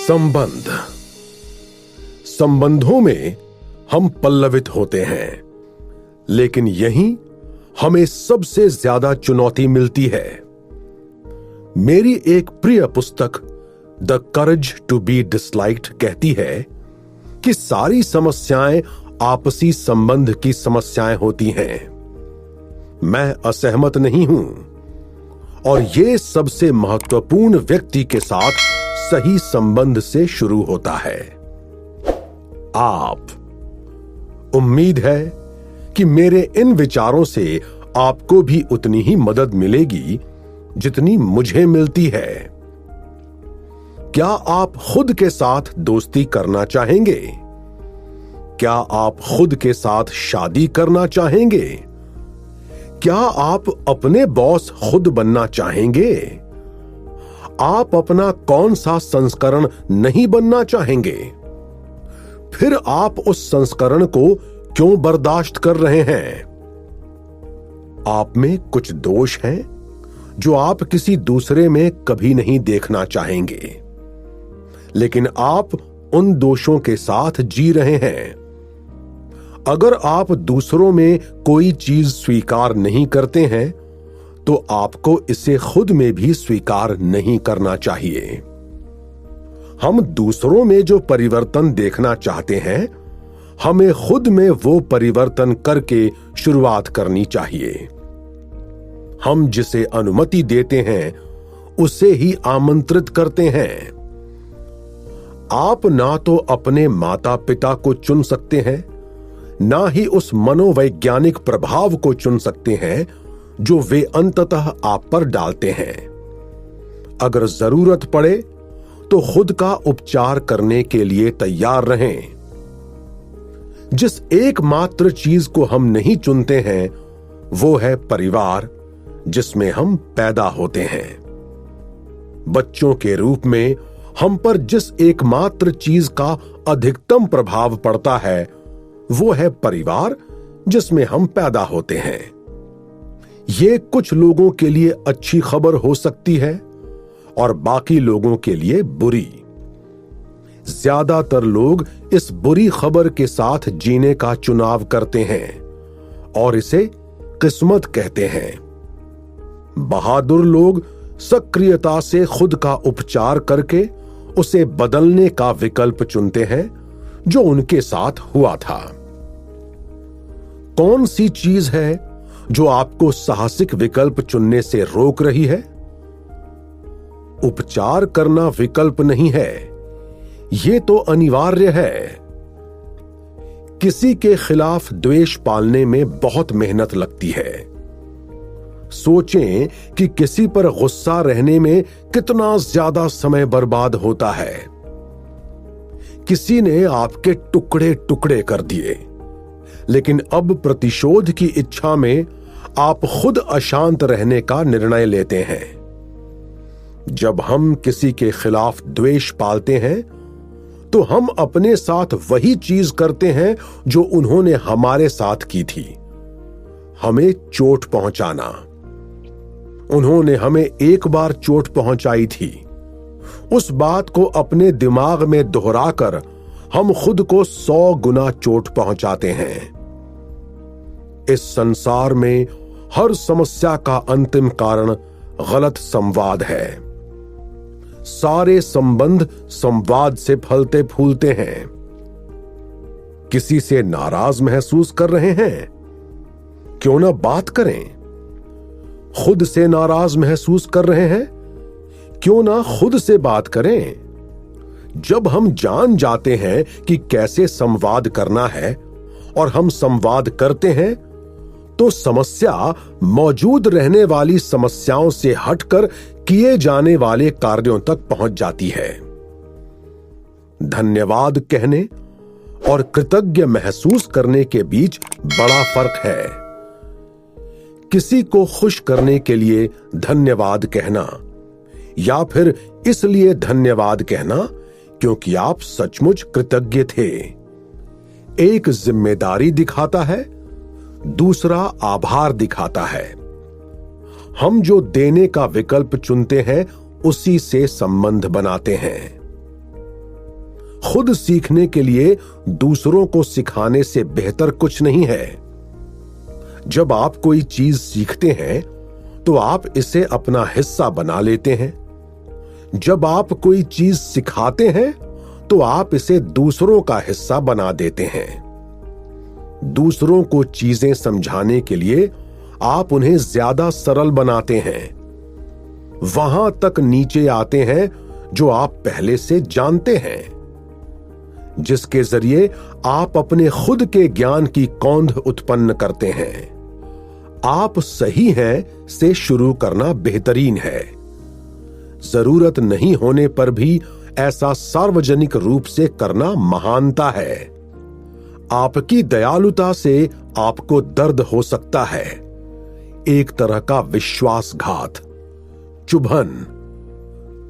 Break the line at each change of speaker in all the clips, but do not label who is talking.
संबंध। संबंधों में हम पल्लवित होते हैं, लेकिन यहीं हमें सबसे ज्यादा चुनौती मिलती है। मेरी एक प्रिय पुस्तक the courage to be disliked कहती है कि सारी समस्याएं आपसी संबंध की समस्याएं होती हैं। मैं असहमत नहीं हूं, और यह सबसे महत्वपूर्ण व्यक्ति के साथ सही संबंध से शुरू होता है, आप। उम्मीद है कि मेरे इन विचारों से आपको भी उतनी ही मदद मिलेगी जितनी मुझे मिलती है। क्या आप खुद के साथ दोस्ती करना चाहेंगे? क्या आप खुद के साथ शादी करना चाहेंगे? क्या आप अपने बॉस खुद बनना चाहेंगे? आप अपना कौन सा संस्करण नहीं बनना चाहेंगे? फिर आप उस संस्करण को क्यों बर्दाश्त कर रहे हैं? आप में कुछ दोष हैं जो आप किसी दूसरे में कभी नहीं देखना चाहेंगे, लेकिन आप उन दोषों के साथ जी रहे हैं। अगर आप दूसरों में कोई चीज स्वीकार नहीं करते हैं, तो आपको इसे खुद में भी स्वीकार नहीं करना चाहिए। हम दूसरों में जो परिवर्तन देखना चाहते हैं, हमें खुद में वो परिवर्तन करके शुरुआत करनी चाहिए। हम जिसे अनुमति देते हैं, उसे ही आमंत्रित करते हैं। आप ना तो अपने माता पिता को चुन सकते हैं, ना ही उस मनोवैज्ञानिक प्रभाव को चुन सकते हैं जो वे अंततः आप पर डालते हैं। अगर जरूरत पड़े तो खुद का उपचार करने के लिए तैयार रहें। जिस एकमात्र चीज को हम नहीं चुनते हैं, वो है परिवार जिसमें हम पैदा होते हैं। बच्चों के रूप में हम पर जिस एकमात्र चीज का अधिकतम प्रभाव पड़ता है, वो है परिवार जिसमें हम पैदा होते हैं। ये कुछ लोगों के लिए अच्छी खबर हो सकती है और बाकी लोगों के लिए बुरी। ज्यादातर लोग इस बुरी खबर के साथ जीने का चुनाव करते हैं और इसे किस्मत कहते हैं। बहादुर लोग सक्रियता से खुद का उपचार करके उसे बदलने का विकल्प चुनते हैं जो उनके साथ हुआ था। कौन सी चीज है जो आपको साहसिक विकल्प चुनने से रोक रही है? उपचार करना विकल्प नहीं है, यह तो अनिवार्य है। किसी के खिलाफ द्वेष पालने में बहुत मेहनत लगती है। सोचें कि किसी पर गुस्सा रहने में कितना ज्यादा समय बर्बाद होता है। किसी ने आपके टुकड़े टुकड़े कर दिए, लेकिन अब प्रतिशोध की इच्छा में आप खुद अशांत रहने का निर्णय लेते हैं। जब हम किसी के खिलाफ द्वेष पालते हैं, तो हम अपने साथ वही चीज करते हैं जो उन्होंने हमारे साथ की थी, हमें चोट पहुंचाना। उन्होंने हमें एक बार चोट पहुंचाई थी, उस बात को अपने दिमाग में दोहराकर हम खुद को 100 गुना चोट पहुंचाते हैं। इस संसार में हर समस्या का अंतिम कारण गलत संवाद है। सारे संबंध संवाद से फलते फूलते हैं। किसी से नाराज महसूस कर रहे हैं? क्यों ना बात करें। खुद से नाराज महसूस कर रहे हैं? क्यों ना खुद से बात करें। जब हम जान जाते हैं कि कैसे संवाद करना है और हम संवाद करते हैं, तो समस्या मौजूद रहने वाली समस्याओं से हटकर किए जाने वाले कार्यों तक पहुंच जाती है। धन्यवाद कहने और कृतज्ञ महसूस करने के बीच बड़ा फर्क है। किसी को खुश करने के लिए धन्यवाद कहना, या फिर इसलिए धन्यवाद कहना क्योंकि आप सचमुच कृतज्ञ थे, एक जिम्मेदारी दिखाता है, दूसरा आभार दिखाता है। हम जो देने का विकल्प चुनते हैं, उसी से संबंध बनाते हैं। खुद सीखने के लिए दूसरों को सिखाने से बेहतर कुछ नहीं है। जब आप कोई चीज सीखते हैं तो आप इसे अपना हिस्सा बना लेते हैं। जब आप कोई चीज सिखाते हैं तो आप इसे दूसरों का हिस्सा बना देते हैं। दूसरों को चीजें समझाने के लिए आप उन्हें ज्यादा सरल बनाते हैं, वहां तक नीचे आते हैं जो आप पहले से जानते हैं, जिसके जरिए आप अपने खुद के ज्ञान की कौंध उत्पन्न करते हैं। आप सही हैं से शुरू करना बेहतरीन है। जरूरत नहीं होने पर भी ऐसा सार्वजनिक रूप से करना महानता है। आपकी दयालुता से आपको दर्द हो सकता है, एक तरह का विश्वासघात, चुभन,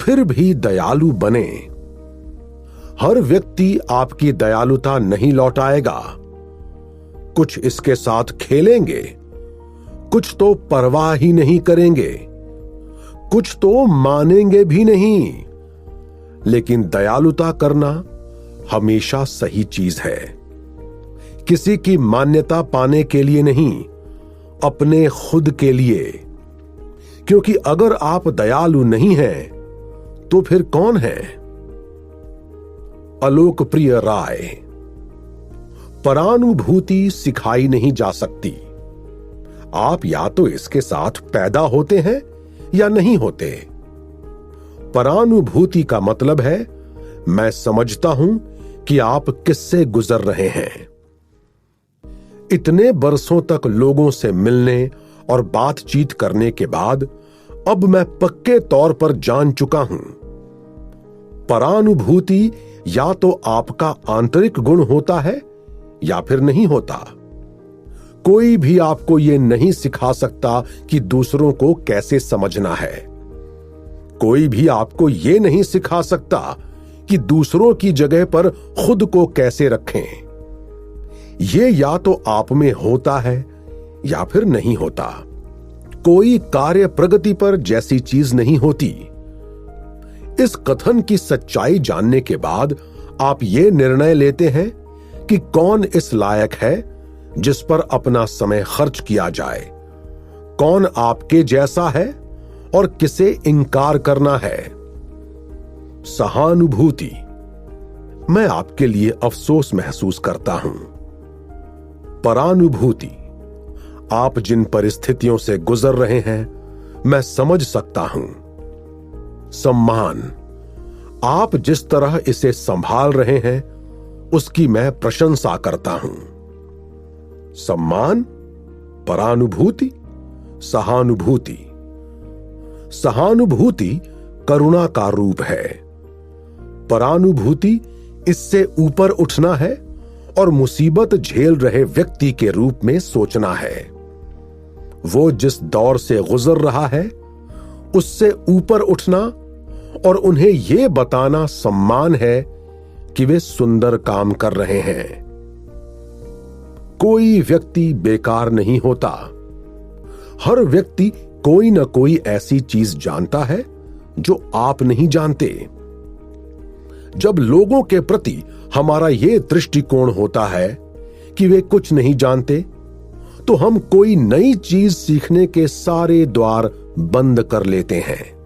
फिर भी दयालु बने। हर व्यक्ति आपकी दयालुता नहीं लौटाएगा। कुछ इसके साथ खेलेंगे, कुछ तो परवाह ही नहीं करेंगे, कुछ तो मानेंगे भी नहीं। लेकिन दयालुता करना हमेशा सही चीज है। किसी की मान्यता पाने के लिए नहीं, अपने खुद के लिए। क्योंकि अगर आप दयालु नहीं हैं तो फिर कौन है? अलोकप्रिय राय। परानुभूति सिखाई नहीं जा सकती। आप या तो इसके साथ पैदा होते हैं या नहीं होते। परानुभूति का मतलब है मैं समझता हूं कि आप किससे गुजर रहे हैं। इतने बरसों तक लोगों से मिलने और बातचीत करने के बाद अब मैं पक्के तौर पर जान चुका हूं। परानुभूति या तो आपका आंतरिक गुण होता है या फिर नहीं होता। कोई भी आपको यह नहीं सिखा सकता कि दूसरों को कैसे समझना है। कोई भी आपको यह नहीं सिखा सकता कि दूसरों की जगह पर खुद को कैसे रखें। यह या तो आप में होता है या फिर नहीं होता। कोई कार्य प्रगति पर जैसी चीज नहीं होती। इस कथन की सच्चाई जानने के बाद आप ये निर्णय लेते हैं कि कौन इस लायक है जिस पर अपना समय खर्च किया जाए, कौन आपके जैसा है और किसे इंकार करना है। सहानुभूति। मैं आपके लिए अफसोस महसूस करता हूं। परानुभूति। आप जिन परिस्थितियों से गुजर रहे हैं मैं समझ सकता हूं। सम्मान। आप जिस तरह इसे संभाल रहे हैं उसकी मैं प्रशंसा करता हूं। सम्मान, परानुभूति, सहानुभूति। सहानुभूति करुणा का रूप है। परानुभूति इससे ऊपर उठना है और मुसीबत झेल रहे व्यक्ति के रूप में सोचना है। वो जिस दौर से गुजर रहा है उससे ऊपर उठना और उन्हें यह बताना सम्मान है कि वे सुंदर काम कर रहे हैं। कोई व्यक्ति बेकार नहीं होता। हर व्यक्ति कोई ना कोई ऐसी चीज जानता है जो आप नहीं जानते। जब लोगों के प्रति हमारा यह दृष्टिकोण होता है कि वे कुछ नहीं जानते, तो हम कोई नई चीज सीखने के सारे द्वार बंद कर लेते हैं।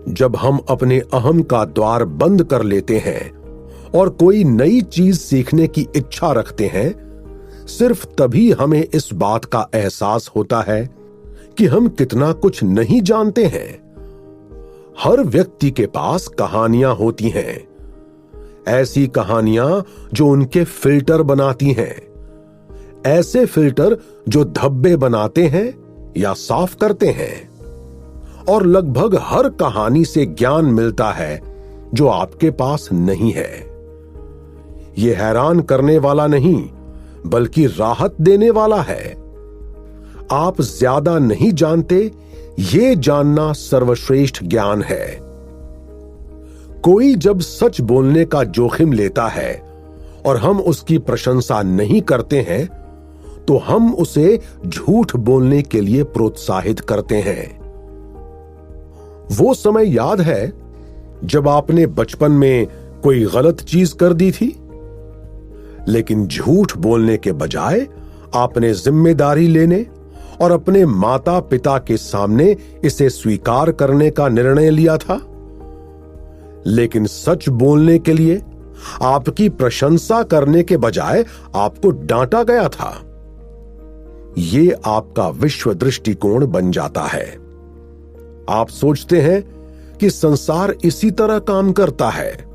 जब हम अपने अहम का द्वार बंद कर लेते हैं और कोई नई चीज सीखने की इच्छा रखते हैं, सिर्फ तभी हमें इस बात का एहसास होता है कि हम कितना कुछ नहीं जानते हैं। हर व्यक्ति के पास कहानियां होती हैं, ऐसी कहानियां जो उनके फिल्टर बनाती हैं, ऐसे फिल्टर जो धब्बे बनाते हैं या साफ करते हैं। और लगभग हर कहानी से ज्ञान मिलता है जो आपके पास नहीं है। यह हैरान करने वाला नहीं बल्कि राहत देने वाला है। आप ज्यादा नहीं जानते, यह जानना सर्वश्रेष्ठ ज्ञान है। कोई जब सच बोलने का जोखिम लेता है और हम उसकी प्रशंसा नहीं करते हैं तो हम उसे झूठ बोलने के लिए प्रोत्साहित करते हैं। वो समय याद है जब आपने बचपन में कोई गलत चीज कर दी थी, लेकिन झूठ बोलने के बजाय आपने जिम्मेदारी लेने और अपने माता पिता के सामने इसे स्वीकार करने का निर्णय लिया था। लेकिन सच बोलने के लिए आपकी प्रशंसा करने के बजाय आपको डांटा गया था। ये आपका विश्व दृष्टिकोण बन जाता है। आप सोचते हैं कि संसार इसी तरह काम करता है।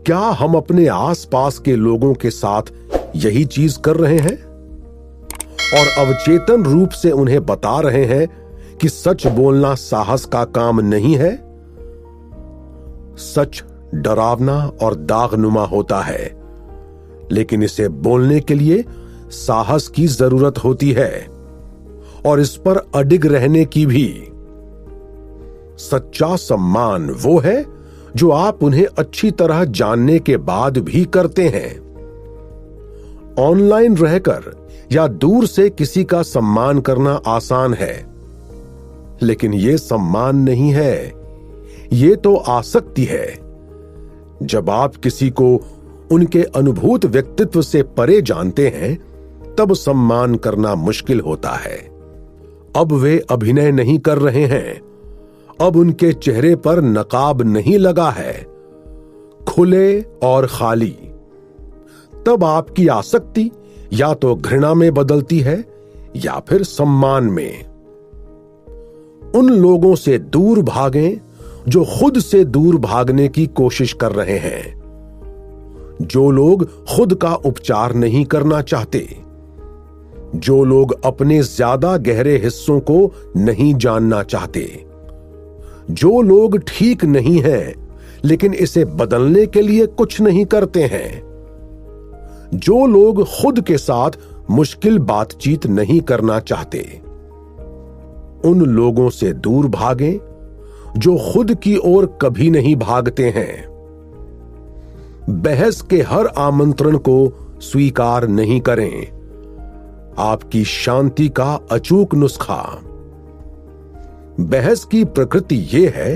क्या हम अपने आसपास के लोगों के साथ यही चीज कर रहे हैं और अवचेतन रूप से उन्हें बता रहे हैं कि सच बोलना साहस का काम नहीं है? सच डरावना और दागनुमा होता है, लेकिन इसे बोलने के लिए साहस की जरूरत होती है और इस पर अडिग रहने की भी। सच्चा सम्मान वो है जो आप उन्हें अच्छी तरह जानने के बाद भी करते हैं। ऑनलाइन रहकर या दूर से किसी का सम्मान करना आसान है, लेकिन यह सम्मान नहीं है, यह तो आसक्ति है। जब आप किसी को उनके अनुभूत व्यक्तित्व से परे जानते हैं, तब सम्मान करना मुश्किल होता है। अब वे अभिनय नहीं कर रहे हैं, अब उनके चेहरे पर नकाब नहीं लगा है, खुले और खाली। तब आपकी आसक्ति या तो घृणा में बदलती है या फिर सम्मान में। उन लोगों से दूर भागें जो खुद से दूर भागने की कोशिश कर रहे हैं, जो लोग खुद का उपचार नहीं करना चाहते, जो लोग अपने ज्यादा गहरे हिस्सों को नहीं जानना चाहते, जो लोग ठीक नहीं हैं लेकिन इसे बदलने के लिए कुछ नहीं करते हैं, जो लोग खुद के साथ मुश्किल बातचीत नहीं करना चाहते। उन लोगों से दूर भागें जो खुद की ओर कभी नहीं भागते हैं। बहस के हर आमंत्रण को स्वीकार नहीं करें। आपकी शांति का अचूक नुस्खा। बहस की प्रकृति यह है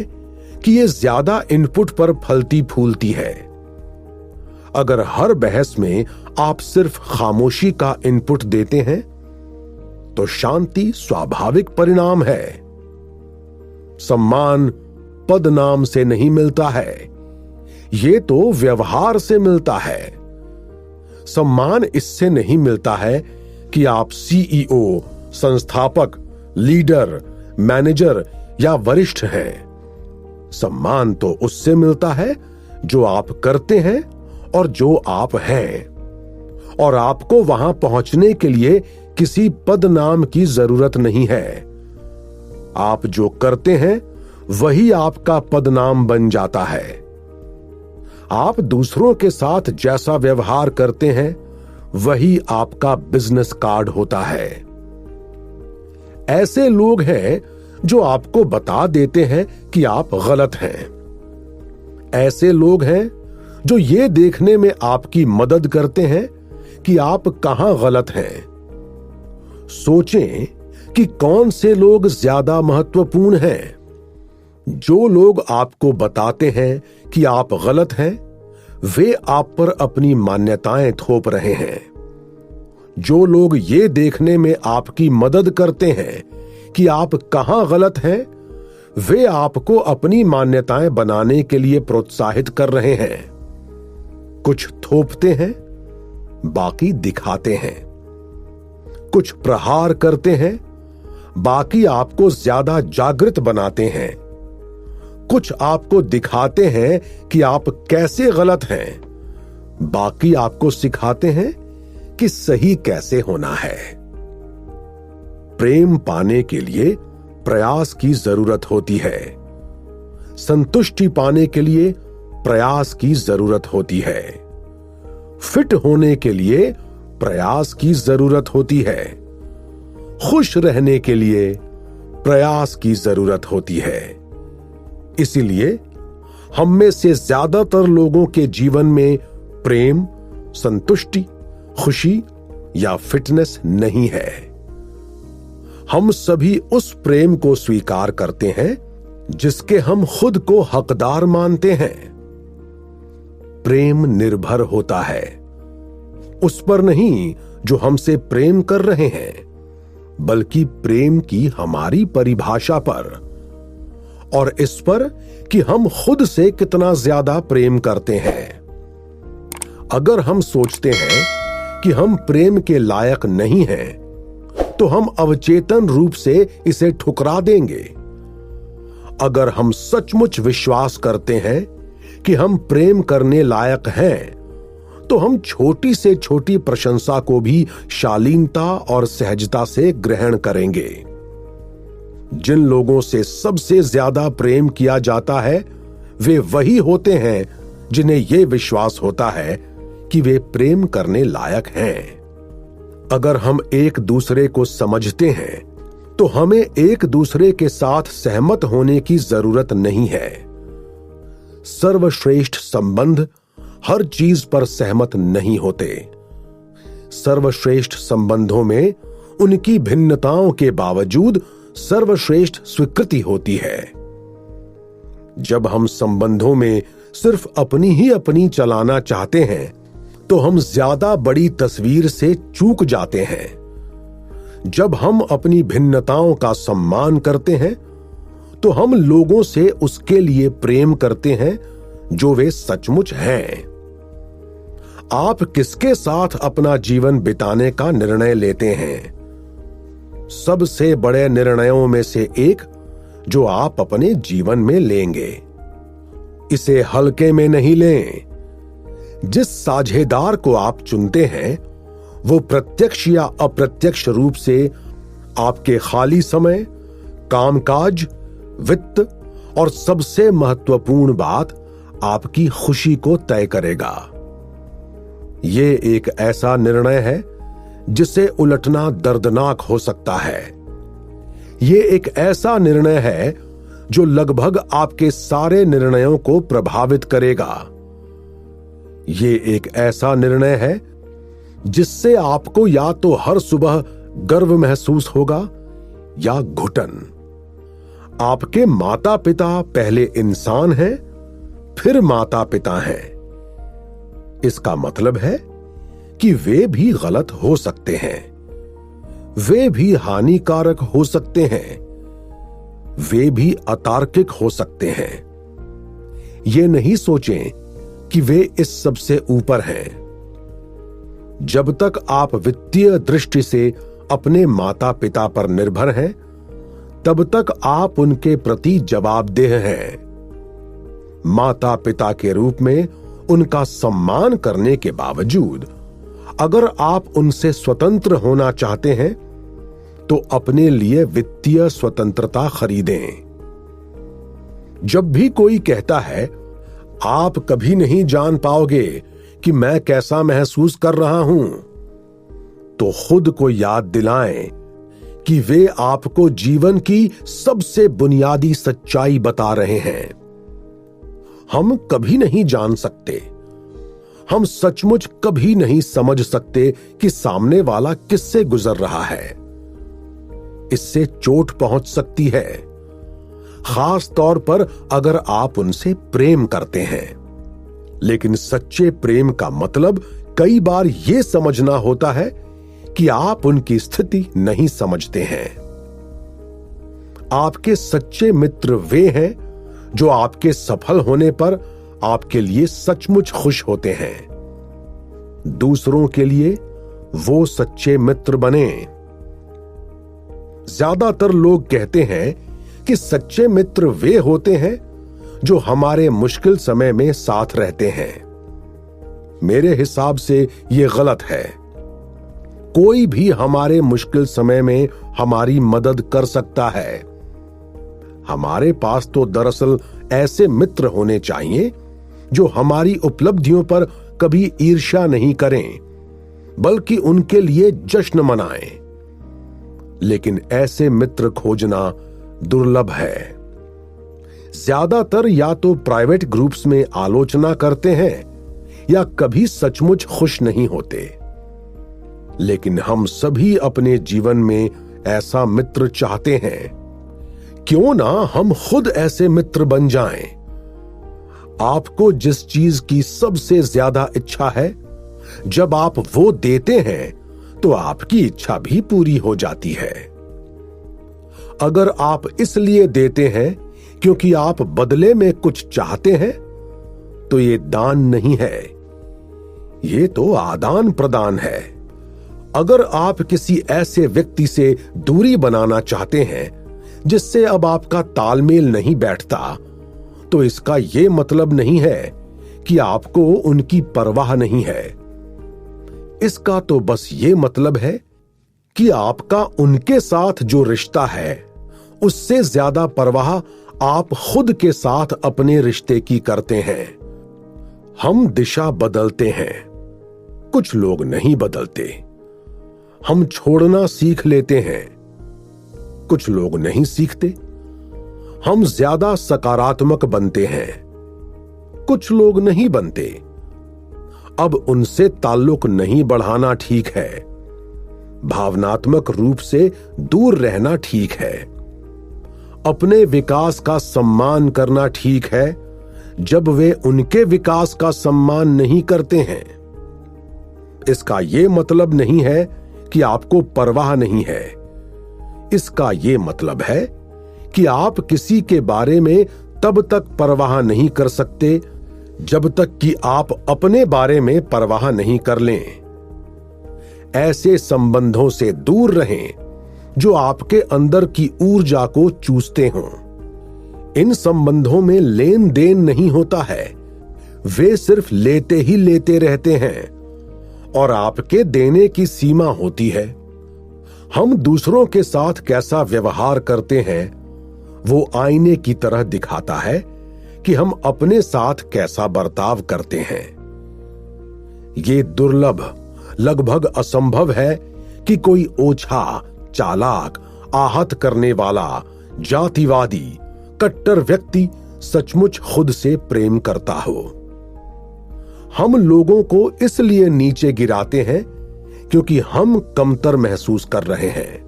कि यह ज्यादा इनपुट पर फलती फूलती है। अगर हर बहस में आप सिर्फ खामोशी का इनपुट देते हैं, तो शांति स्वाभाविक परिणाम है। सम्मान पद नाम से नहीं मिलता है, यह तो व्यवहार से मिलता है। सम्मान इससे नहीं मिलता है कि आप सीईओ, संस्थापक, लीडर, मैनेजर या वरिष्ठ हैं। सम्मान तो उससे मिलता है जो आप करते हैं और जो आप हैं, और आपको वहां पहुंचने के लिए किसी पद नाम की जरूरत नहीं है। आप जो करते हैं वही आपका पदनाम बन जाता है। आप दूसरों के साथ जैसा व्यवहार करते हैं वही आपका बिजनेस कार्ड होता है। ऐसे लोग हैं जो आपको बता देते हैं कि आप गलत हैं। ऐसे लोग हैं जो ये देखने में आपकी मदद करते हैं कि आप कहां गलत हैं। सोचें कि कौन से लोग ज्यादा महत्वपूर्ण हैं। जो लोग आपको बताते हैं कि आप गलत हैं, वे आप पर अपनी मान्यताएं थोप रहे हैं। जो लोग ये देखने में आपकी मदद करते हैं कि आप कहां गलत हैं, वे आपको अपनी मान्यताएं बनाने के लिए प्रोत्साहित कर रहे हैं। कुछ थोपते हैं, बाकी दिखाते हैं। कुछ प्रहार करते हैं, बाकी आपको ज्यादा जागृत बनाते हैं। कुछ आपको दिखाते हैं कि आप कैसे गलत हैं, बाकी आपको सिखाते हैं कि सही कैसे होना है। प्रेम पाने के लिए प्रयास की जरूरत होती है। संतुष्टि पाने के लिए प्रयास की जरूरत होती है। फिट होने के लिए प्रयास की जरूरत होती है। खुश रहने के लिए प्रयास की जरूरत होती है। इसीलिए हम में से ज्यादातर लोगों के जीवन में प्रेम, संतुष्टि, खुशी या फिटनेस नहीं है। हम सभी उस प्रेम को स्वीकार करते हैं जिसके हम खुद को हकदार मानते हैं। प्रेम निर्भर होता है, उस पर नहीं जो हमसे प्रेम कर रहे हैं, बल्कि प्रेम की हमारी परिभाषा पर, और इस पर कि हम खुद से कितना ज्यादा प्रेम करते हैं। अगर हम सोचते हैं कि हम प्रेम के लायक नहीं हैं, तो हम अवचेतन रूप से इसे ठुकरा देंगे। अगर हम सचमुच विश्वास करते हैं कि हम प्रेम करने लायक हैं, तो हम छोटी से छोटी प्रशंसा को भी शालीनता और सहजता से ग्रहण करेंगे। जिन लोगों से सबसे ज्यादा प्रेम किया जाता है, वे वही होते हैं जिन्हें यह विश्वास होता है कि वे प्रेम करने लायक हैं। अगर हम एक दूसरे को समझते हैं, तो हमें एक दूसरे के साथ सहमत होने की जरूरत नहीं है। सर्वश्रेष्ठ संबंध हर चीज पर सहमत नहीं होते। सर्वश्रेष्ठ संबंधों में उनकी भिन्नताओं के बावजूद सर्वश्रेष्ठ स्वीकृति होती है। जब हम संबंधों में सिर्फ अपनी चलाना चाहते हैं, तो हम ज्यादा बड़ी तस्वीर से चूक जाते हैं। जब हम अपनी भिन्नताओं का सम्मान करते हैं, तो हम लोगों से उसके लिए प्रेम करते हैं जो वे सचमुच हैं। आप किसके साथ अपना जीवन बिताने का निर्णय लेते हैं? सबसे बड़े निर्णयों में से एक जो आप अपने जीवन में लेंगे। इसे हल्के में नहीं लें। जिस साझेदार को आप चुनते हैं, वो प्रत्यक्ष या अप्रत्यक्ष रूप से आपके खाली समय, कामकाज, वित्त और सबसे महत्वपूर्ण बात, आपकी खुशी को तय करेगा। ये एक ऐसा निर्णय है जिसे उलटना दर्दनाक हो सकता है। ये एक ऐसा निर्णय है जो लगभग आपके सारे निर्णयों को प्रभावित करेगा। ये एक ऐसा निर्णय है जिससे आपको या तो हर सुबह गर्व महसूस होगा या घुटन। आपके माता पिता पहले इंसान हैं, फिर माता पिता हैं। इसका मतलब है कि वे भी गलत हो सकते हैं, वे भी हानिकारक हो सकते हैं, वे भी अतार्किक हो सकते हैं। ये नहीं सोचें कि वे इस सब से ऊपर हैं। जब तक आप वित्तीय दृष्टि से अपने माता पिता पर निर्भर हैं, तब तक आप उनके प्रति जवाबदेह हैं। माता पिता के रूप में उनका सम्मान करने के बावजूद अगर आप उनसे स्वतंत्र होना चाहते हैं, तो अपने लिए वित्तीय स्वतंत्रता खरीदें। जब भी कोई कहता है, आप कभी नहीं जान पाओगे कि मैं कैसा महसूस कर रहा हूं, तो खुद को याद दिलाएं कि वे आपको जीवन की सबसे बुनियादी सच्चाई बता रहे हैं। हम कभी नहीं जान सकते, हम सचमुच कभी नहीं समझ सकते कि सामने वाला किससे गुजर रहा है। इससे चोट पहुंच सकती है, खास तौर पर अगर आप उनसे प्रेम करते हैं। लेकिन सच्चे प्रेम का मतलब कई बार यह समझना होता है कि आप उनकी स्थिति नहीं समझते हैं। आपके सच्चे मित्र वे हैं जो आपके सफल होने पर आपके लिए सचमुच खुश होते हैं। दूसरों के लिए वो सच्चे मित्र बने। ज्यादातर लोग कहते हैं कि सच्चे मित्र वे होते हैं जो हमारे मुश्किल समय में साथ रहते हैं। मेरे हिसाब से यह गलत है। कोई भी हमारे मुश्किल समय में हमारी मदद कर सकता है। हमारे पास तो दरअसल ऐसे मित्र होने चाहिए जो हमारी उपलब्धियों पर कभी ईर्ष्या नहीं करें, बल्कि उनके लिए जश्न मनाएं। लेकिन ऐसे मित्र खोजना दुर्लभ है। ज्यादातर या तो प्राइवेट ग्रुप्स में आलोचना करते हैं या कभी सचमुच खुश नहीं होते। लेकिन हम सभी अपने जीवन में ऐसा मित्र चाहते हैं। क्यों ना हम खुद ऐसे मित्र बन जाएं? आपको जिस चीज की सबसे ज्यादा इच्छा है, जब आप वो देते हैं तो आपकी इच्छा भी पूरी हो जाती है। अगर आप इसलिए देते हैं क्योंकि आप बदले में कुछ चाहते हैं, तो ये दान नहीं है, ये तो आदान प्रदान है। अगर आप किसी ऐसे व्यक्ति से दूरी बनाना चाहते हैं जिससे अब आपका तालमेल नहीं बैठता, तो इसका यह मतलब नहीं है कि आपको उनकी परवाह नहीं है। इसका तो बस ये मतलब है कि आपका उनके साथ जो रिश्ता है, उससे ज्यादा परवाह आप खुद के साथ अपने रिश्ते की करते हैं। हम दिशा बदलते हैं, कुछ लोग नहीं बदलते। हम छोड़ना सीख लेते हैं, कुछ लोग नहीं सीखते। हम ज्यादा सकारात्मक बनते हैं, कुछ लोग नहीं बनते। अब उनसे ताल्लुक नहीं बढ़ाना ठीक है, भावनात्मक रूप से दूर रहना ठीक है। अपने विकास का सम्मान करना ठीक है जब वे उनके विकास का सम्मान नहीं करते हैं। इसका यह मतलब नहीं है कि आपको परवाह नहीं है। इसका यह मतलब है कि आप किसी के बारे में तब तक परवाह नहीं कर सकते जब तक कि आप अपने बारे में परवाह नहीं कर लें। ऐसे संबंधों से दूर रहें जो आपके अंदर की ऊर्जा को चूसते हों। इन संबंधों में लेन देन नहीं होता है, वे सिर्फ लेते ही लेते रहते हैं और आपके देने की सीमा होती है। हम दूसरों के साथ कैसा व्यवहार करते हैं वो आईने की तरह दिखाता है कि हम अपने साथ कैसा बर्ताव करते हैं। ये दुर्लभ, लगभग असंभव है कि कोई ओछा, चालाक, आहत करने वाला, जातिवादी, कट्टर व्यक्ति सचमुच खुद से प्रेम करता हो। हम लोगों को इसलिए नीचे गिराते हैं क्योंकि हम कमतर महसूस कर रहे हैं।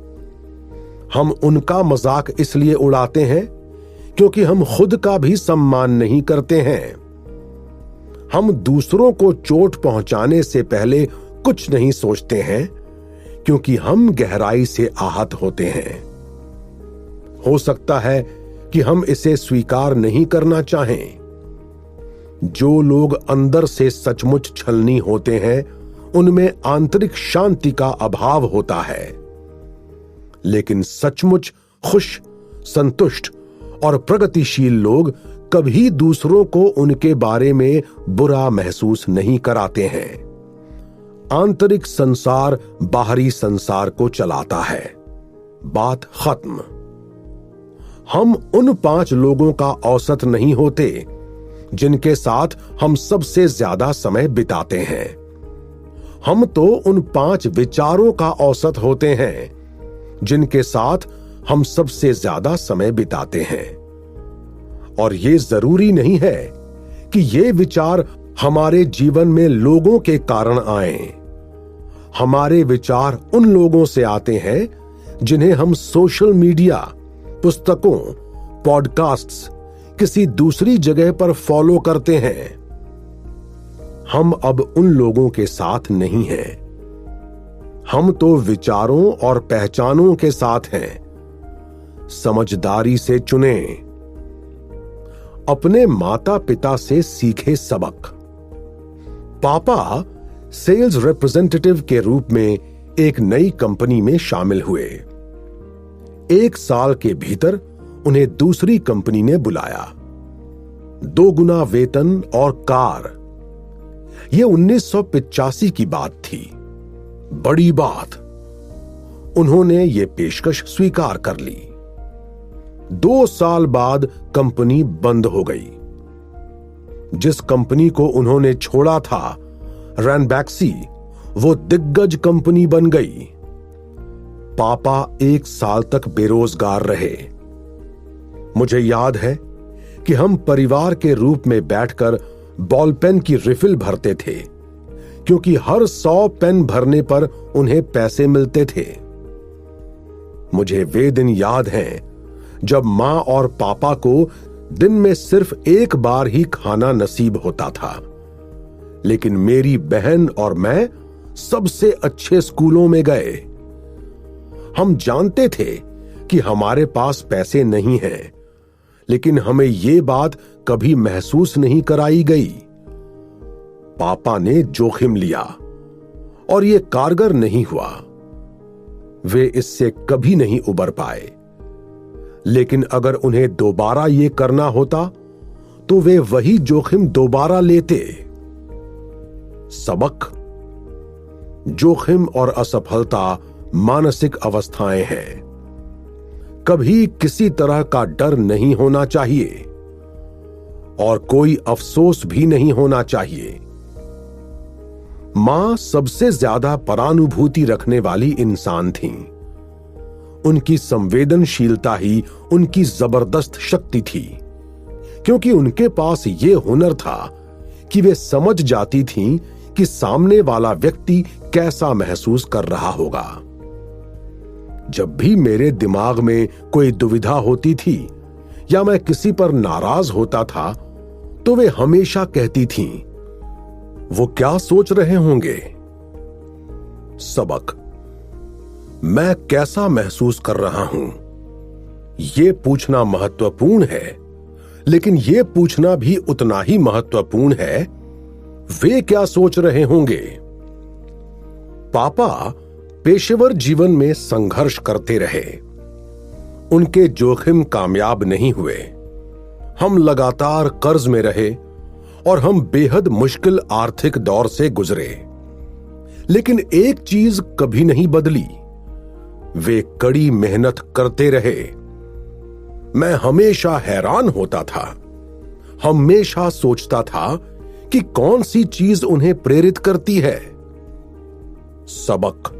हम उनका मजाक इसलिए उड़ाते हैं क्योंकि हम खुद का भी सम्मान नहीं करते हैं। हम दूसरों को चोट पहुंचाने से पहले कुछ नहीं सोचते हैं क्योंकि हम गहराई से आहत होते हैं। हो सकता है कि हम इसे स्वीकार नहीं करना चाहें। जो लोग अंदर से सचमुच छलनी होते हैं, उनमें आंतरिक शांति का अभाव होता है। लेकिन सचमुच खुश, संतुष्ट और प्रगतिशील लोग कभी दूसरों को उनके बारे में बुरा महसूस नहीं कराते हैं। आंतरिक संसार बाहरी संसार को चलाता है। बात खत्म। हम उन 5 लोगों का औसत नहीं होते जिनके साथ हम सबसे ज्यादा समय बिताते हैं। हम तो उन 5 विचारों का औसत होते हैं जिनके साथ हम सबसे ज्यादा समय बिताते हैं। और ये जरूरी नहीं है कि ये विचार हमारे जीवन में लोगों के कारण आएं। हमारे विचार उन लोगों से आते हैं जिन्हें हम सोशल मीडिया, पुस्तकों, पॉडकास्ट्स, किसी दूसरी जगह पर फॉलो करते हैं। हम अब उन लोगों के साथ नहीं हैं। हम तो विचारों और पहचानों के साथ हैं। समझदारी से चुनें। अपने माता पिता से सीखे सबक। पापा सेल्स रिप्रेजेंटेटिव के रूप में एक नई कंपनी में शामिल हुए। 1 साल के भीतर उन्हें दूसरी कंपनी ने बुलाया। 2 गुना वेतन और कार। यह 1985 की बात थी। बड़ी बात। उन्होंने यह पेशकश स्वीकार कर ली। 2 साल बाद कंपनी बंद हो गई। जिस कंपनी को उन्होंने छोड़ा था, रैनबैक्सी, वो दिग्गज कंपनी बन गई। पापा 1 साल तक बेरोजगार रहे। मुझे याद है कि हम परिवार के रूप में बैठकर बॉल पेन की रिफिल भरते थे, क्योंकि हर 100 पेन भरने पर उन्हें पैसे मिलते थे। मुझे वे दिन याद हैं जब मां और पापा को दिन में सिर्फ एक बार ही खाना नसीब होता था, लेकिन मेरी बहन और मैं सबसे अच्छे स्कूलों में गए। हम जानते थे कि हमारे पास पैसे नहीं हैं, लेकिन हमें यह बात कभी महसूस नहीं कराई गई। पापा ने जोखिम लिया और यह कारगर नहीं हुआ। वे इससे कभी नहीं उबर पाए, लेकिन अगर उन्हें दोबारा यह करना होता तो वे वही जोखिम दोबारा लेते। सबक: जोखिम और असफलता मानसिक अवस्थाएं हैं। कभी किसी तरह का डर नहीं होना चाहिए और कोई अफसोस भी नहीं होना चाहिए। मां सबसे ज्यादा परानुभूति रखने वाली इंसान थीं। उनकी संवेदनशीलता ही उनकी जबरदस्त शक्ति थी, क्योंकि उनके पास यह हुनर था कि वे समझ जाती थीं कि सामने वाला व्यक्ति कैसा महसूस कर रहा होगा। जब भी मेरे दिमाग में कोई दुविधा होती थी या मैं किसी पर नाराज होता था, तो वे हमेशा कहती थीं, वो क्या सोच रहे होंगे। सबक: मैं कैसा महसूस कर रहा हूं, यह पूछना महत्वपूर्ण है, लेकिन यह पूछना भी उतना ही महत्वपूर्ण है, वे क्या सोच रहे होंगे। पापा पेशेवर जीवन में संघर्ष करते रहे। उनके जोखिम कामयाब नहीं हुए। हम लगातार कर्ज में रहे और हम बेहद मुश्किल आर्थिक दौर से गुजरे, लेकिन एक चीज कभी नहीं बदली, वे कड़ी मेहनत करते रहे। मैं हमेशा हैरान होता था, हमेशा सोचता था कि कौन सी चीज उन्हें प्रेरित करती है। सबक: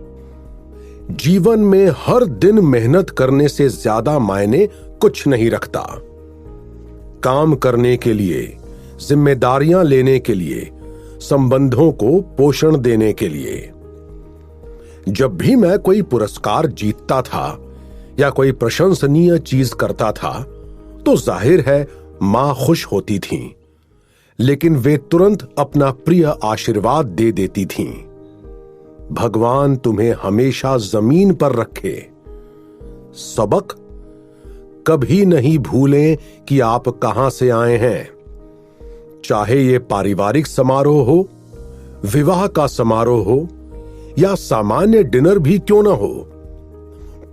जीवन में हर दिन मेहनत करने से ज्यादा मायने कुछ नहीं रखता। काम करने के लिए, जिम्मेदारियां लेने के लिए, संबंधों को पोषण देने के लिए। जब भी मैं कोई पुरस्कार जीतता था या कोई प्रशंसनीय चीज करता था, तो जाहिर है मां खुश होती थीं, लेकिन वे तुरंत अपना प्रिय आशीर्वाद दे देती थीं। भगवान तुम्हें हमेशा जमीन पर रखे। सबक: कभी नहीं भूलें कि आप कहां से आए हैं। चाहे ये पारिवारिक समारोह हो, विवाह का समारोह हो या सामान्य डिनर भी क्यों न हो,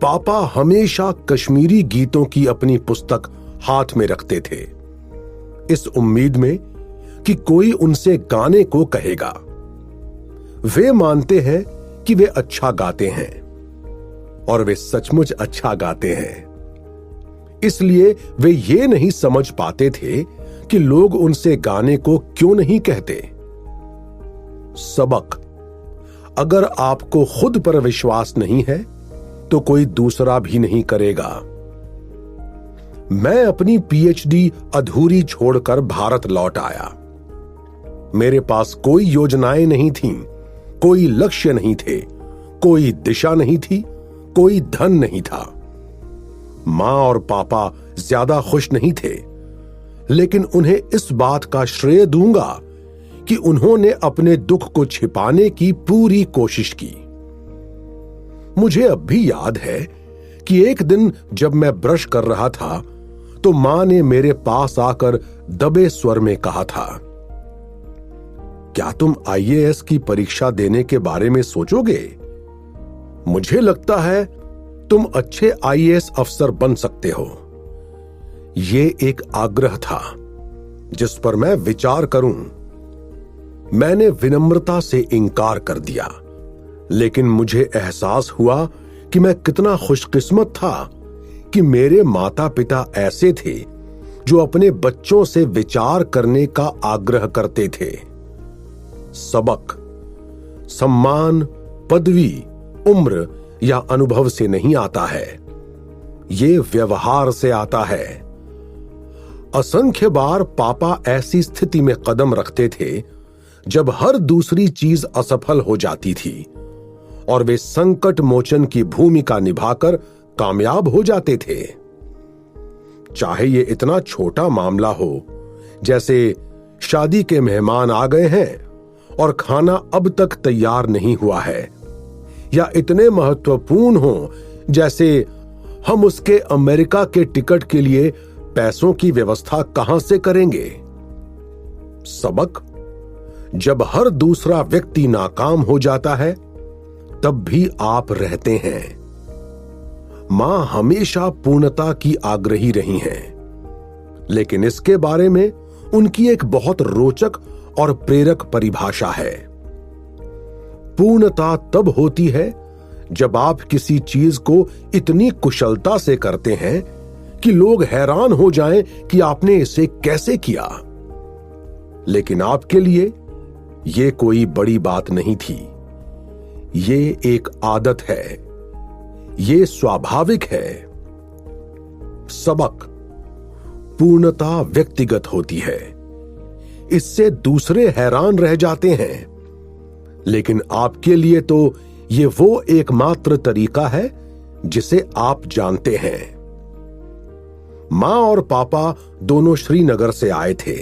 पापा हमेशा कश्मीरी गीतों की अपनी पुस्तक हाथ में रखते थे, इस उम्मीद में कि कोई उनसे गाने को कहेगा। वे मानते हैं कि वे अच्छा गाते हैं और वे सचमुच अच्छा गाते हैं, इसलिए वे ये नहीं समझ पाते थे कि लोग उनसे गाने को क्यों नहीं कहते। सबक: अगर आपको खुद पर विश्वास नहीं है तो कोई दूसरा भी नहीं करेगा। मैं अपनी पीएचडी अधूरी छोड़कर भारत लौट आया। मेरे पास कोई योजनाएं नहीं थीं, कोई लक्ष्य नहीं थे, कोई दिशा नहीं थी, कोई धन नहीं था। मां और पापा ज्यादा खुश नहीं थे, लेकिन उन्हें इस बात का श्रेय दूंगा कि उन्होंने अपने दुख को छिपाने की पूरी कोशिश की। मुझे अब भी याद है कि एक दिन जब मैं ब्रश कर रहा था, तो मां ने मेरे पास आकर दबे स्वर में कहा था, क्या तुम आईएएस की परीक्षा देने के बारे में सोचोगे? मुझे लगता है तुम अच्छे आईएएस अफसर बन सकते हो। ये एक आग्रह था जिस पर मैं विचार करूं। मैंने विनम्रता से इनकार कर दिया, लेकिन मुझे एहसास हुआ कि मैं कितना खुशकिस्मत था कि मेरे माता पिता ऐसे थे जो अपने बच्चों से विचार करने का आग्रह करते थे। सबक: सम्मान पदवी, उम्र या अनुभव से नहीं आता है, ये व्यवहार से आता है। असंख्य बार पापा ऐसी स्थिति में कदम रखते थे जब हर दूसरी चीज असफल हो जाती थी और वे संकट मोचन की भूमिका निभाकर कामयाब हो जाते थे। चाहे ये इतना छोटा मामला हो, जैसे शादी के मेहमान आ गए हैं और खाना अब तक तैयार नहीं हुआ है, या इतने महत्वपूर्ण हो जैसे हम उसके अमेरिका के टिकट के लिए पैसों की व्यवस्था कहां से करेंगे। सबक, जब हर दूसरा व्यक्ति नाकाम हो जाता है तब भी आप रहते हैं। मां हमेशा पूर्णता की आग्रही रही हैं, लेकिन इसके बारे में उनकी एक बहुत रोचक और प्रेरक परिभाषा है। पूर्णता तब होती है जब आप किसी चीज को इतनी कुशलता से करते हैं कि लोग हैरान हो जाएं कि आपने इसे कैसे किया। लेकिन आपके लिए यह कोई बड़ी बात नहीं थी। ये एक आदत है, ये स्वाभाविक है। सबक, पूर्णता व्यक्तिगत होती है, इससे दूसरे हैरान रह जाते हैं, लेकिन आपके लिए तो ये वो एकमात्र तरीका है जिसे आप जानते हैं। मां और पापा दोनों श्रीनगर से आए थे,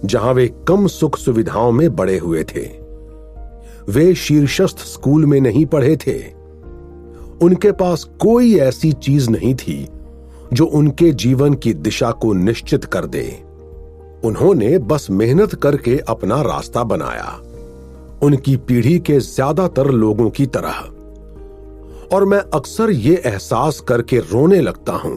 जहां वे कम सुख सुविधाओं में बड़े हुए थे। वे शीर्षस्थ स्कूल में नहीं पढ़े थे। उनके पास कोई ऐसी चीज नहीं थी जो उनके जीवन की दिशा को निश्चित कर दे। उन्होंने बस मेहनत करके अपना रास्ता बनाया, उनकी पीढ़ी के ज्यादातर लोगों की तरह। और मैं अक्सर ये एहसास करके रोने लगता हूं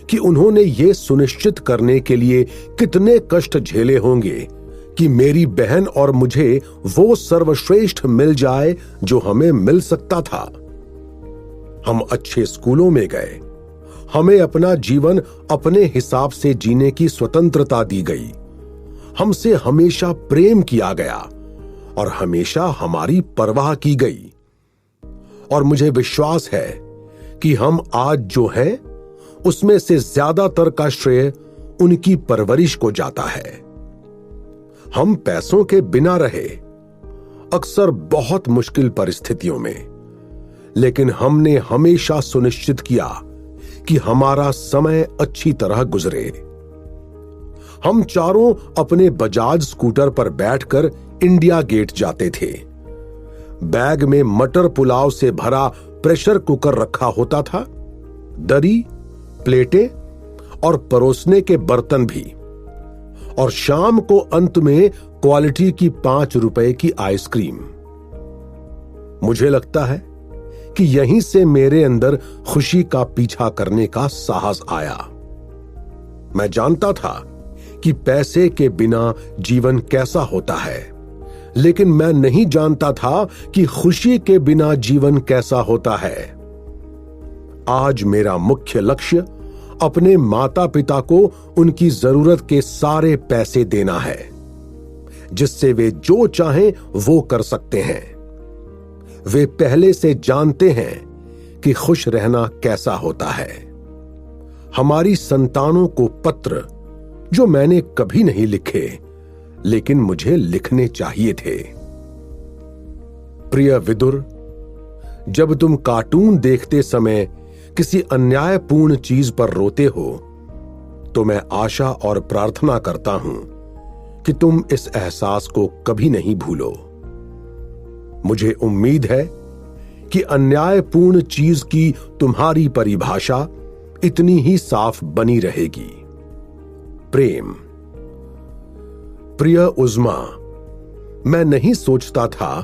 कि उन्होंने ये सुनिश्चित करने के लिए कितने कष्ट झेले होंगे कि मेरी बहन और मुझे वो सर्वश्रेष्ठ मिल जाए जो हमें मिल सकता था। हम अच्छे स्कूलों में गए, हमें अपना जीवन अपने हिसाब से जीने की स्वतंत्रता दी गई, हमसे हमेशा प्रेम किया गया और हमेशा हमारी परवाह की गई। और मुझे विश्वास है कि हम आज जो हैं उसमें से ज्यादातर का श्रेय उनकी परवरिश को जाता है। हम पैसों के बिना रहे, अक्सर बहुत मुश्किल परिस्थितियों में, लेकिन हमने हमेशा सुनिश्चित किया कि हमारा समय अच्छी तरह गुजरे। हम चारों अपने बजाज स्कूटर पर बैठकर इंडिया गेट जाते थे। बैग में मटर पुलाव से भरा प्रेशर कुकर रखा होता था, दरी, प्लेटें और परोसने के बर्तन भी। और शाम को अंत में क्वालिटी की 5 रुपए की आइसक्रीम। मुझे लगता है कि यहीं से मेरे अंदर खुशी का पीछा करने का साहस आया। मैं जानता था कि पैसे के बिना जीवन कैसा होता है, लेकिन मैं नहीं जानता था कि खुशी के बिना जीवन कैसा होता है। आज मेरा मुख्य लक्ष्य अपने माता पिता को उनकी जरूरत के सारे पैसे देना है, जिससे वे जो चाहें वो कर सकते हैं। वे पहले से जानते हैं कि खुश रहना कैसा होता है। हमारी संतानों को पत्र जो मैंने कभी नहीं लिखे, लेकिन मुझे लिखने चाहिए थे। प्रिय विदुर, जब तुम कार्टून देखते समय किसी अन्यायपूर्ण चीज पर रोते हो, तो मैं आशा और प्रार्थना करता हूं कि तुम इस एहसास को कभी नहीं भूलो। मुझे उम्मीद है कि अन्यायपूर्ण चीज की तुम्हारी परिभाषा इतनी ही साफ बनी रहेगी। प्रेम। प्रिय उज़्मा, मैं नहीं सोचता था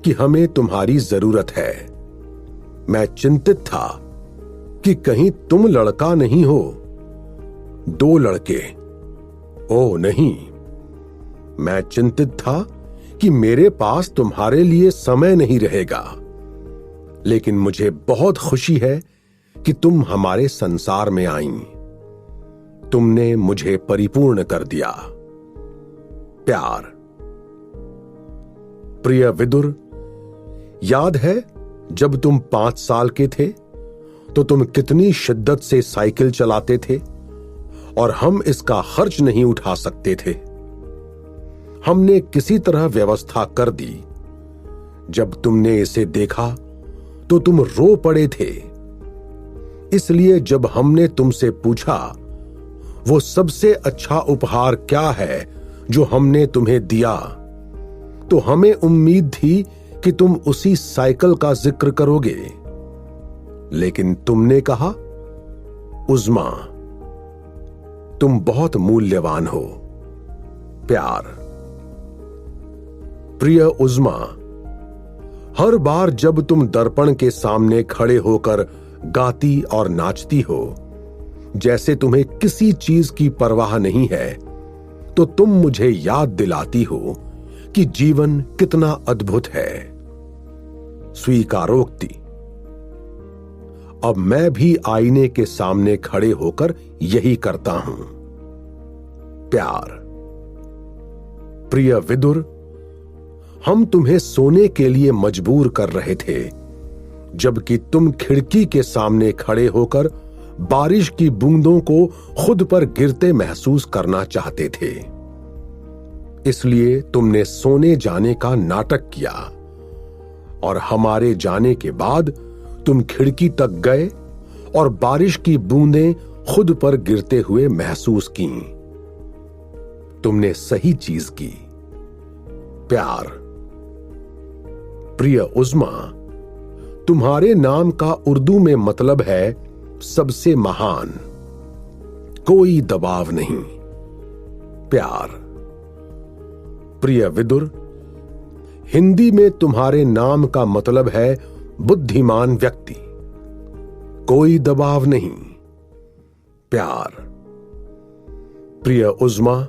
कि हमें तुम्हारी जरूरत है। मैं चिंतित था कि कहीं तुम लड़का नहीं हो। 2 लड़के। ओह नहीं, मैं चिंतित था कि मेरे पास तुम्हारे लिए समय नहीं रहेगा। लेकिन मुझे बहुत खुशी है कि तुम हमारे संसार में आईं। तुमने मुझे परिपूर्ण कर दिया। प्यार। प्रिय विदुर, याद है जब तुम 5 साल के थे तो तुम कितनी शिद्दत से साइकिल चलाते थे और हम इसका खर्च नहीं उठा सकते थे। हमने किसी तरह व्यवस्था कर दी। जब तुमने इसे देखा तो तुम रो पड़े थे। इसलिए जब हमने तुमसे पूछा वो सबसे अच्छा उपहार क्या है जो हमने तुम्हें दिया, तो हमें उम्मीद थी कि तुम उसी साइकिल का जिक्र करोगे। लेकिन तुमने कहा, उज़्मा, तुम बहुत मूल्यवान हो। प्यार। प्रिय उज़्मा, हर बार जब तुम दर्पण के सामने खड़े होकर गाती और नाचती हो, जैसे तुम्हें किसी चीज की परवाह नहीं है, तो तुम मुझे याद दिलाती हो कि जीवन कितना अद्भुत है। स्वीकारोक्ति। अब मैं भी आईने के सामने खड़े होकर यही करता हूं। प्यार। प्रिय विदुर, हम तुम्हें सोने के लिए मजबूर कर रहे थे, जबकि तुम खिड़की के सामने खड़े होकर बारिश की बूंदों को खुद पर गिरते महसूस करना चाहते थे। इसलिए तुमने सोने जाने का नाटक किया, और हमारे जाने के बाद तुम खिड़की तक गए और बारिश की बूंदें खुद पर गिरते हुए महसूस कीं। तुमने सही चीज की। प्यार। प्रिय उज़्मा, तुम्हारे नाम का उर्दू में मतलब है सबसे महान। कोई दबाव नहीं। प्यार। प्रिय विदुर, हिंदी में तुम्हारे नाम का मतलब है बुद्धिमान व्यक्ति। कोई दबाव नहीं। प्यार। प्रिय उज़्मा,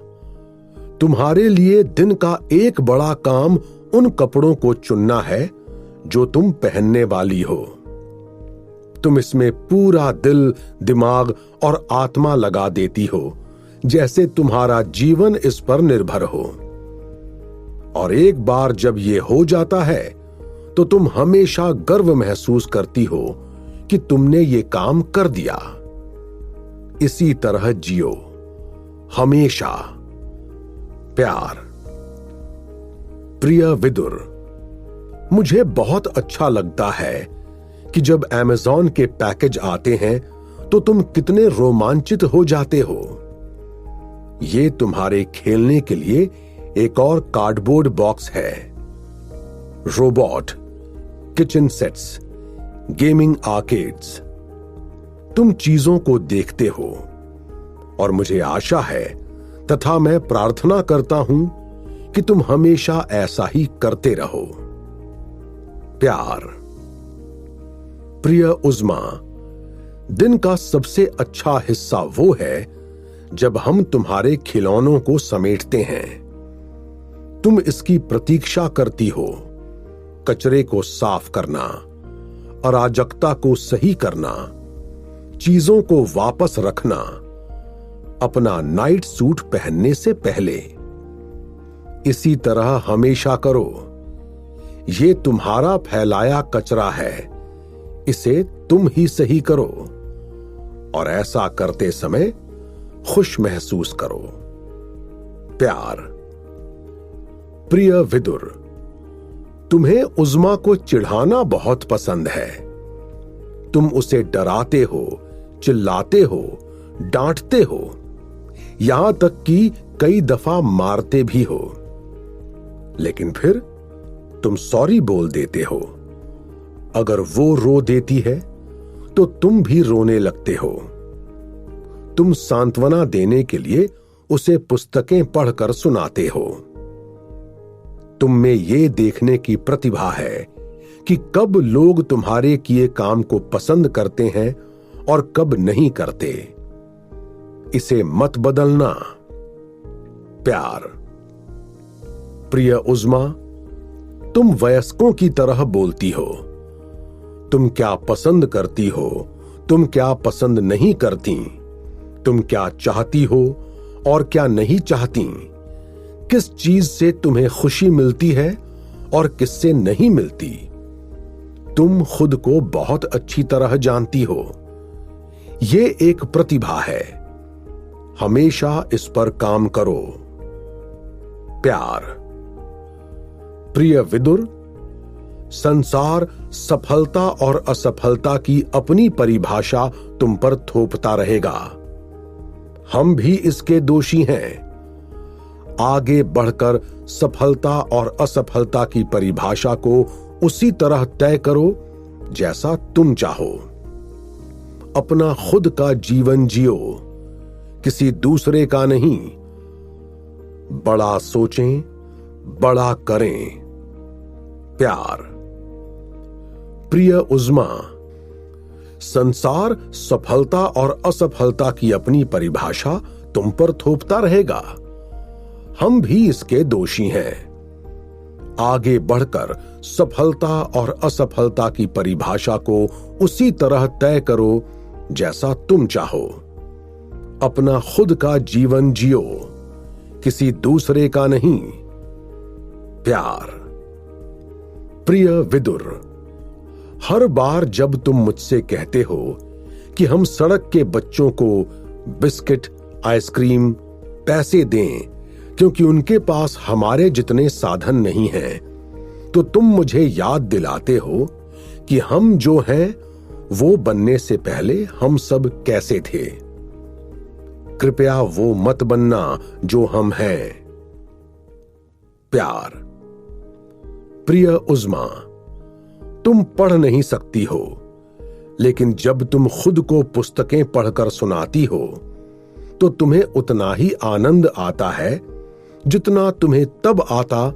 तुम्हारे लिए दिन का एक बड़ा काम उन कपड़ों को चुनना है जो तुम पहनने वाली हो। तुम इसमें पूरा दिल, दिमाग और आत्मा लगा देती हो, जैसे तुम्हारा जीवन इस पर निर्भर हो। और एक बार जब यह हो जाता है, तो तुम हमेशा गर्व महसूस करती हो कि तुमने ये काम कर दिया। इसी तरह जियो, हमेशा। प्यार। प्रिय विदुर, मुझे बहुत अच्छा लगता है कि जब अमेज़न के पैकेज आते हैं तो तुम कितने रोमांचित हो जाते हो। ये तुम्हारे खेलने के लिए एक और कार्डबोर्ड बॉक्स है। Robot, kitchen sets, gaming arcades. तुम चीजों को देखते हो, और मुझे आशा है तथा मैं प्रार्थना करता हूं कि तुम हमेशा ऐसा ही करते रहो। प्यार। प्रिय उज़्मा, दिन का सबसे अच्छा हिस्सा वो है जब हम तुम्हारे खिलौनों को समेटते हैं। तुम इसकी प्रतीक्षा करती हो। कचरे को साफ करना, अराजकता को सही करना, चीजों को वापस रखना, अपना नाइट सूट पहनने से पहले। इसी तरह हमेशा करो। ये तुम्हारा फैलाया कचरा है, इसे तुम ही सही करो, और ऐसा करते समय खुश महसूस करो। प्यार। प्रिय विदुर, तुम्हें उज़्मा को चिढ़ाना बहुत पसंद है। तुम उसे डराते हो, चिल्लाते हो, डांटते हो, यहां तक कि कई दफा मारते भी हो। लेकिन फिर तुम सॉरी बोल देते हो। अगर वो रो देती है तो तुम भी रोने लगते हो। तुम सांत्वना देने के लिए उसे पुस्तकें पढ़कर सुनाते हो। तुम में ये देखने की प्रतिभा है कि कब लोग तुम्हारे किए काम को पसंद करते हैं और कब नहीं करते। इसे मत बदलना। प्यार। प्रिय उज़्मा, तुम वयस्कों की तरह बोलती हो। तुम क्या पसंद करती हो, तुम क्या पसंद नहीं करती, तुम क्या चाहती हो और क्या नहीं चाहती, किस चीज से तुम्हें खुशी मिलती है और किससे नहीं मिलती। तुम खुद को बहुत अच्छी तरह जानती हो। ये एक प्रतिभा है। हमेशा इस पर काम करो। प्यार। प्रिय विदुर, संसार सफलता और असफलता की अपनी परिभाषा तुम पर थोपता रहेगा। हम भी इसके दोषी हैं। आगे बढ़कर सफलता और असफलता की परिभाषा को उसी तरह तय करो जैसा तुम चाहो। अपना खुद का जीवन जियो, किसी दूसरे का नहीं। बड़ा सोचें, बड़ा करें। प्यार। प्रिय उज़्मा, संसार सफलता और असफलता की अपनी परिभाषा तुम पर थोपता रहेगा। हम भी इसके दोषी हैं। आगे बढ़कर सफलता और असफलता की परिभाषा को उसी तरह तय करो जैसा तुम चाहो। अपना खुद का जीवन जियो, किसी दूसरे का नहीं। प्यार। प्रिय विदुर, हर बार जब तुम मुझसे कहते हो कि हम सड़क के बच्चों को बिस्किट, आइसक्रीम, पैसे दें क्योंकि उनके पास हमारे जितने साधन नहीं हैं, तो तुम मुझे याद दिलाते हो कि हम जो हैं वो बनने से पहले हम सब कैसे थे। कृपया वो मत बनना जो हम हैं। प्यार। प्रिय उज़्मा, तुम पढ़ नहीं सकती हो, लेकिन जब तुम खुद को पुस्तकें पढ़कर सुनाती हो तो तुम्हें उतना ही आनंद आता है जितना तुम्हें तब आता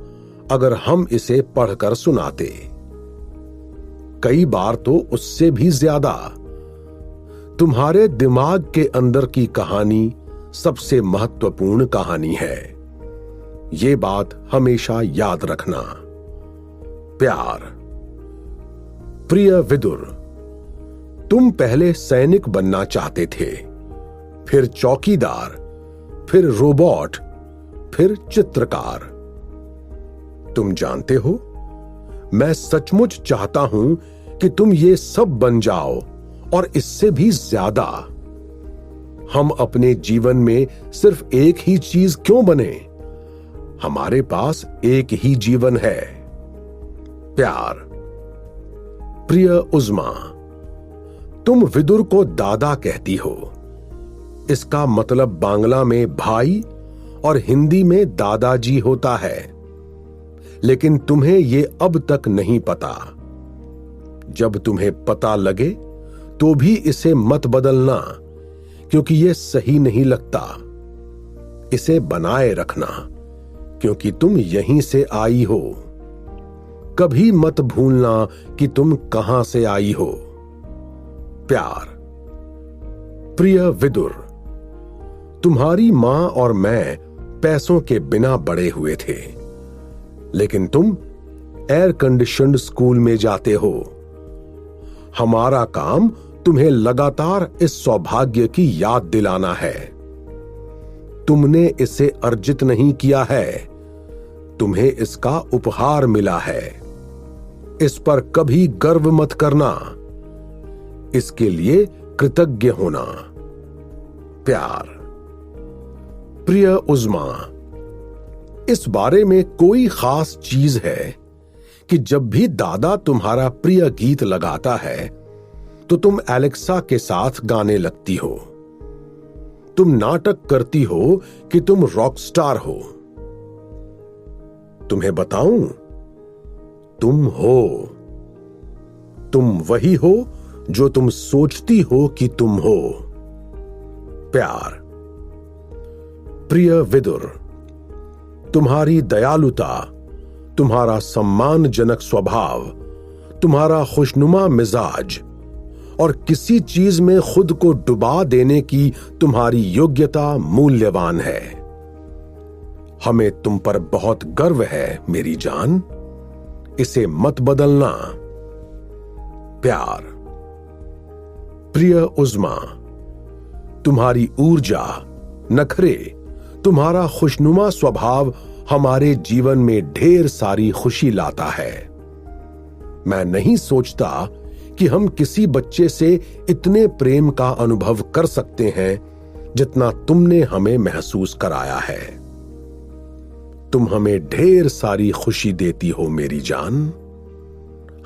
अगर हम इसे पढ़कर सुनाते। कई बार तो उससे भी ज्यादा। तुम्हारे दिमाग के अंदर की कहानी सबसे महत्वपूर्ण कहानी है। ये बात हमेशा याद रखना। प्यार। प्रिय विदुर, तुम पहले सैनिक बनना चाहते थे, फिर चौकीदार, फिर रोबोट, फिर चित्रकार। तुम जानते हो, मैं सचमुच चाहता हूं कि तुम ये सब बन जाओ और इससे भी ज्यादा। हम अपने जीवन में सिर्फ एक ही चीज क्यों बने? हमारे पास एक ही जीवन है। प्यार। प्रिय उज़्मा, तुम विदुर को दादा कहती हो। इसका मतलब बांग्ला में भाई और हिंदी में दादाजी होता है, लेकिन तुम्हें यह अब तक नहीं पता। जब तुम्हें पता लगे तो भी इसे मत बदलना, क्योंकि यह सही नहीं लगता। इसे बनाए रखना, क्योंकि तुम यहीं से आई हो। कभी मत भूलना कि तुम कहां से आई हो। प्यार। प्रिय विदुर, तुम्हारी मां और मैं पैसों के बिना बड़े हुए थे, लेकिन तुम एयर कंडीशन्ड स्कूल में जाते हो। हमारा काम तुम्हें लगातार इस सौभाग्य की याद दिलाना है। तुमने इसे अर्जित नहीं किया है, तुम्हें इसका उपहार मिला है। इस पर कभी गर्व मत करना, इसके लिए कृतज्ञ होना। प्यार। प्रिय उज़्मा, इस बारे में कोई खास चीज है कि जब भी दादा तुम्हारा प्रिय गीत लगाता है तो तुम एलेक्सा के साथ गाने लगती हो। तुम नाटक करती हो कि तुम रॉकस्टार हो। तुम्हें बताऊं, तुम हो। तुम वही हो जो तुम सोचती हो कि तुम हो। प्यार। प्रिय विदुर, तुम्हारी दयालुता, तुम्हारा सम्मानजनक स्वभाव, तुम्हारा खुशनुमा मिजाज और किसी चीज में खुद को डुबा देने की तुम्हारी योग्यता मूल्यवान है। हमें तुम पर बहुत गर्व है मेरी जान, इसे मत बदलना। प्यार। प्रिय उज़्मा, तुम्हारी ऊर्जा, नखरे, तुम्हारा खुशनुमा स्वभाव हमारे जीवन में ढेर सारी खुशी लाता है। मैं नहीं सोचता कि हम किसी बच्चे से इतने प्रेम का अनुभव कर सकते हैं जितना तुमने हमें महसूस कराया है। तुम हमें ढेर सारी खुशी देती हो मेरी जान।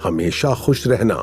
हमेशा खुश रहना।